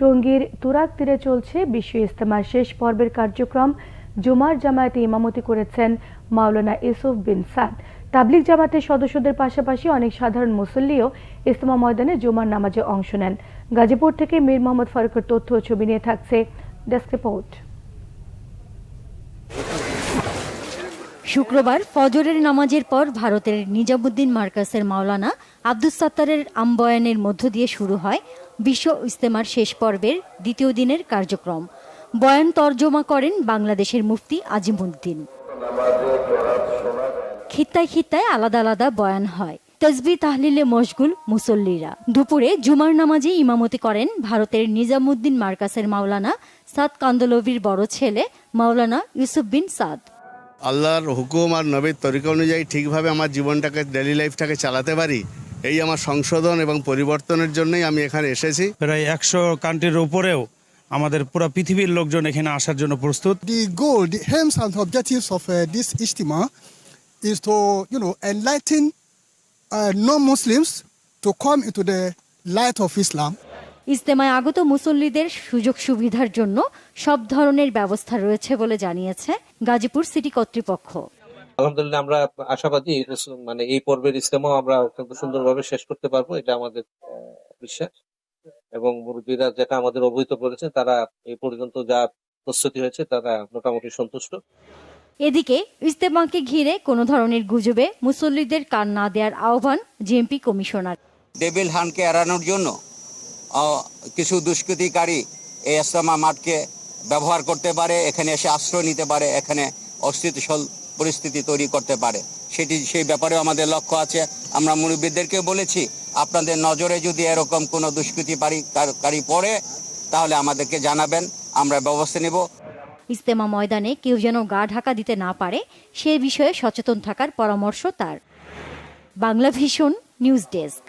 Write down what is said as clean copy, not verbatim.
টঙ্গীর তুরাগ তীরে চলছে বিশ্ব ইজতেমার শেষ পর্বের কার্যক্রম। জুমার জামায়াতে ইমামতি করেছেন মাওলানা ইউসুফ বিন সাদ। তাবলিগ জামাতের সদস্যদের পাশাপাশি অনেক সাধারণ মুসল্লিও ইজতেমা ময়দানে জুমার নামাজে অংশ নেন। গাজীপুর থেকে মীর মোহাম্মদ ফারুকের তথ্য ও ছবি নিয়ে থাকছে ডেস্ক রিপোর্ট। শুক্রবার ফজরের নামাজের পর ভারতের নিজামুদ্দিন মার্কাসের মাওলানা আব্দুস সাত্তারের আমবয়ানের মধ্য দিয়ে শুরু হয় বিশ্ব ইজতেমার শেষ পর্বের দ্বিতীয় দিনের কার্যক্রম। বয়ান তর্জমা করেন বাংলাদেশের মুফতি আজিমউদ্দিন। খিত্তায় খিত্তায় আলাদা আলাদা বয়ান হয়। তাসবিহ তাহলিলে মশগুল মুসল্লিরা। দুপুরে জুমার নামাজে ইমামতি করেন ভারতের নিজামুদ্দিন মার্কাসের মাওলানা সাদ কান্দলভির বড় ছেলে মাওলানা ইউসুফ বিন সাদ। আল্লাহর হুকুম আর নবীর তরিকা অনুযায়ী ঠিকভাবে আমার জীবনটাকে, ডেইলি লাইফটাকে চালাতে পারি, এই আমার সংশোধন এবং পরিবর্তনের জন্যই আমি এখানে এসেছি। প্রায় 100 কান্ট্রির উপরেও আমাদের পুরো পৃথিবীর লোকজন এখানে আসার জন্য প্রস্তুত। The goal, the aims and objectives of this Ijtima is to, enlighten non-Muslims to come into the light of Islam. ইজতেমায় আগত মুসল্লিদের সুযোগ সুবিধার জন্য সব ধরনের ব্যবস্থা রয়েছে বলে জানিয়েছে গাজীপুর সিটি কর্তৃপক্ষ। আলহামদুলিল্লাহ, আমরা আশাবাদী এই পর্বের ইজতেমাও আমরা অত্যন্ত সুন্দরভাবে শেষ করতে পারবো, এটা আমাদের বিশ্বাস। এবং মুরব্বীরা যেটা আমাদের অবহিত করেছেন, তারা এই পর্যন্ত যা প্রস্তুতি হয়েছে তারা মোটামুটি সন্তুষ্ট। এদিকে ইজতেমাকে ঘিরে কোনো ধরনের গুজবে মুসল্লিদের কান না দেওয়ার আহ্বান জেএমপি কমিশনার। ডেভিল হানকে এড়ানোর জন্য কিছু দুষ্কৃতিকারী এই ইজতেমা মাঠকে ব্যবহার করতে পারে, এখানে এসে আশ্রয় নিতে পারে, এখানে অস্থিতিশীল পরিস্থিতি তৈরি করতে পারে। সেই ব্যাপারেও আমাদের লক্ষ্য আছে। আমরা মুরব্বীদেরকে বলেছি, আপনাদের নজরে যদি এরকম কোনো দুষ্কৃতিকারী পড়ে তাহলে আমাদেরকে জানাবেন, আমরা ব্যবস্থা নেব। ইজতেমা ময়দানে কেউ যেন গা ঢাকা দিতে না পারে সে বিষয়ে সচেতন থাকার পরামর্শ তার। Bangla vision news desk.